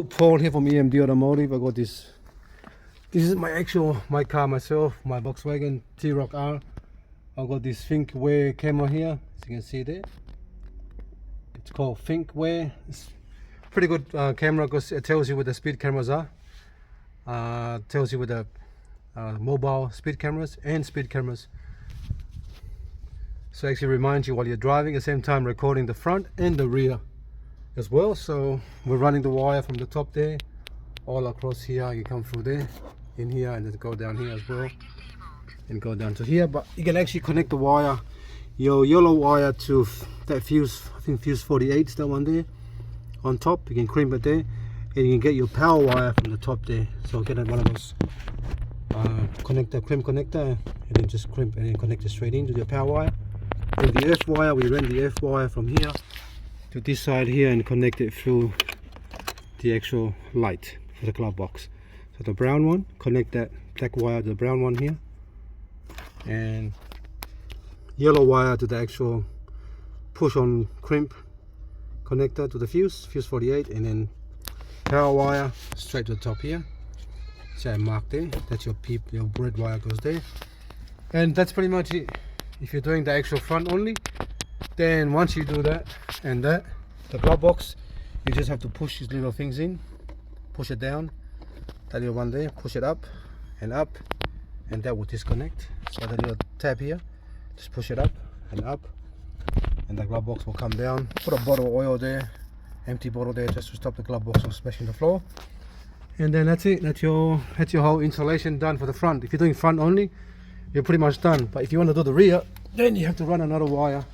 Paul here from EMD Automotive. I got this. This is my car myself, my Volkswagen T-ROC R. I got this Thinkware camera here, as you can see there. It's called Thinkware. It's pretty good camera because it tells you where the speed cameras are. Tells you where the mobile speed cameras and speed cameras. So it actually reminds you while you're driving, at the same time recording the front and the rear as well. So we're running the wire from the top there all across here. You come through there, in here, and then go down here as well, and go down to here. But you can actually connect the wire, your yellow wire, to that fuse. I think fuse 48 is that one there on top. You can crimp it there, and you can get your power wire from the top there. So get one of those crimp connector, and then just crimp and then connect it straight into your power wire. And the F wire, we ran the F wire from here to this side here and connect it through the actual light for the glove box. So the brown one, connect that black wire to the brown one here, and yellow wire to the actual push on crimp connector to the fuse 48, and then power wire straight to the top here. See I marked there, that's your red wire goes there. And that's pretty much it. If you're doing the actual front only, then once you do that and that, the glove box, you just have to push these little things in, push it down, that little one there, push it up, and that will disconnect. So the little tab here, just push it up, and the glove box will come down. Put a bottle of oil there, empty bottle there, just to stop the glove box from smashing the floor. And then that's it. That's your whole installation done for the front. If you're doing front only, you're pretty much done. But if you want to do the rear, then you have to run another wire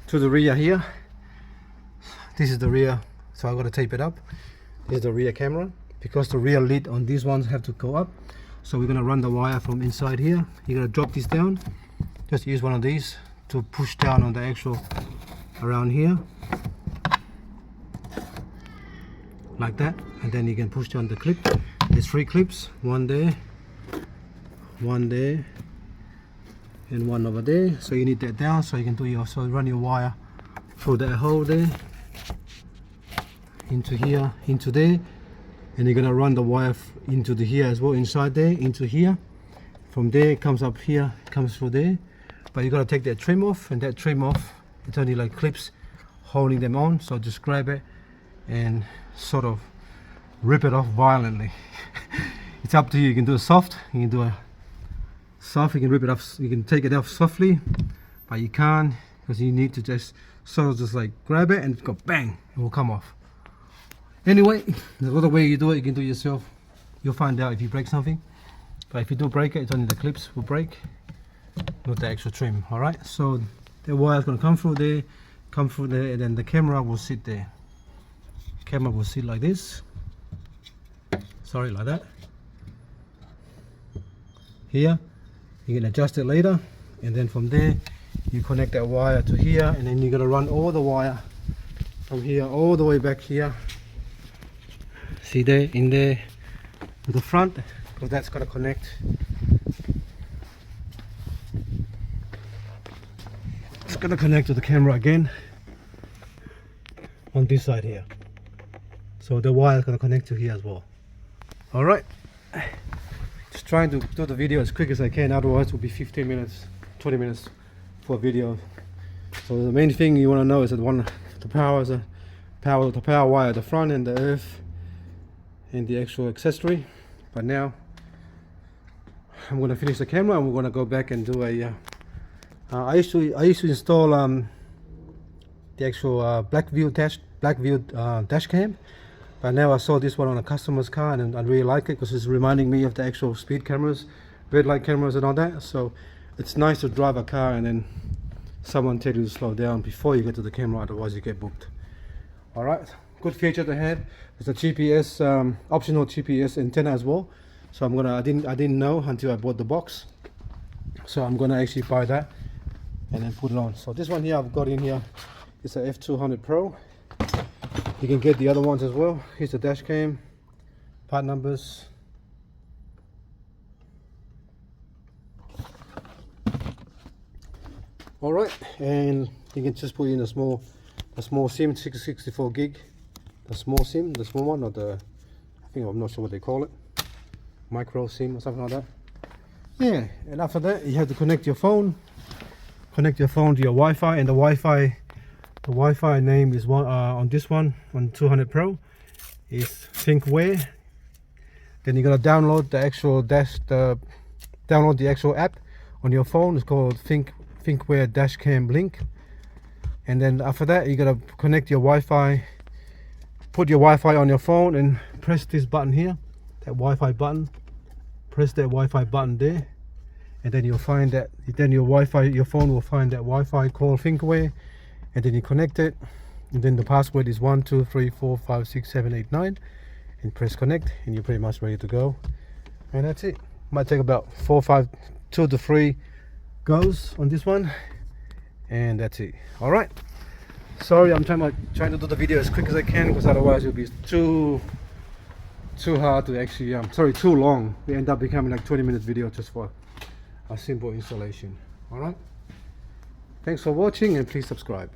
to the rear here. This is the rear, so I've got to tape it up. This is the rear camera, because the rear lid on these ones have to go up. So we're going to run the wire from inside here. You're going to drop this down. Just use one of these to push down on the actual around here, like that, and then you can push down the clip. There's 3 clips, one there, and one over there. So you need that down so you can do run your wire through that hole there, into here, into there, and you're gonna run the wire into the here as well, inside there, into here. From there it comes up here, comes through there, but you gotta take that trim off, and that trim off, it's only like clips holding them on. So just grab it and sort of rip it off violently. It's up to you. You can do it soft, you can do it soft, you can rip it off, you can take it off softly, but you can't, because you need to just sort of just like grab it and go bang, it will come off. Anyway, there's other way you do it, you can do it yourself. You'll find out if you break something, but if you do break it, it's only the clips will break, not the actual trim. Alright, so the wire is going to come through there, and then the camera will sit there. Camera will sit like this, sorry, like that. Here you can adjust it later, and then from there you connect that wire to here, and then you're going to run all the wire from here all the way back here. See there, in there to the front, because that's going to connect. It's going to connect to the camera again on this side here. So the wire is going to connect to here as well. Alright, just trying to do the video as quick as I can, otherwise it will be 15 minutes, 20 minutes for a video. So the main thing you want to know is that the power wire at the front, and the earth and the actual accessory. But now I'm going to finish the camera, and we're going to go back and do a I used to install the actual black view dash cam. But now I saw this one on a customer's car, and I really like it because it's reminding me of the actual speed cameras, red light cameras and all that. So it's nice to drive a car and then someone tell you to slow down before you get to the camera, otherwise you get booked. Alright, good feature to have. There's a GPS, optional GPS antenna as well. So I didn't know until I bought the box. So I'm gonna actually buy that and then put it on. So this one here I've got in here is a F200 Pro. You can get the other ones as well. Here's the dash cam, part numbers. Alright, and you can just put in a small the small SIM, 64 gig, the small SIM, the small one, or the, I'm not sure what they call it, micro SIM or something like that. Yeah, and after that you have to connect your phone to your Wi-Fi, and the Wi-Fi name is on this one, on 200 Pro, is Thinkware. Then you gotta download the actual download the actual app on your phone. It's called Thinkware Dashcam Link. And then after that you gotta connect your Wi-Fi, put your Wi-Fi on your phone and press this button here, that Wi-Fi button. Press that Wi-Fi button there, and then you'll find that, then your phone will find that Wi-Fi called Thinkware, and then you connect it, and then the password is 1 2 3 4 5 6 7 8 9, and press connect, and you're pretty much ready to go. And that's it. Might take about 2 to 3 goes on this one, and that's it. All right, sorry, I'm trying to do the video as quick as I can, because otherwise it'll be too hard to actually, too long. We end up becoming like 20-minute video just for a simple installation. All right, thanks for watching, and please subscribe.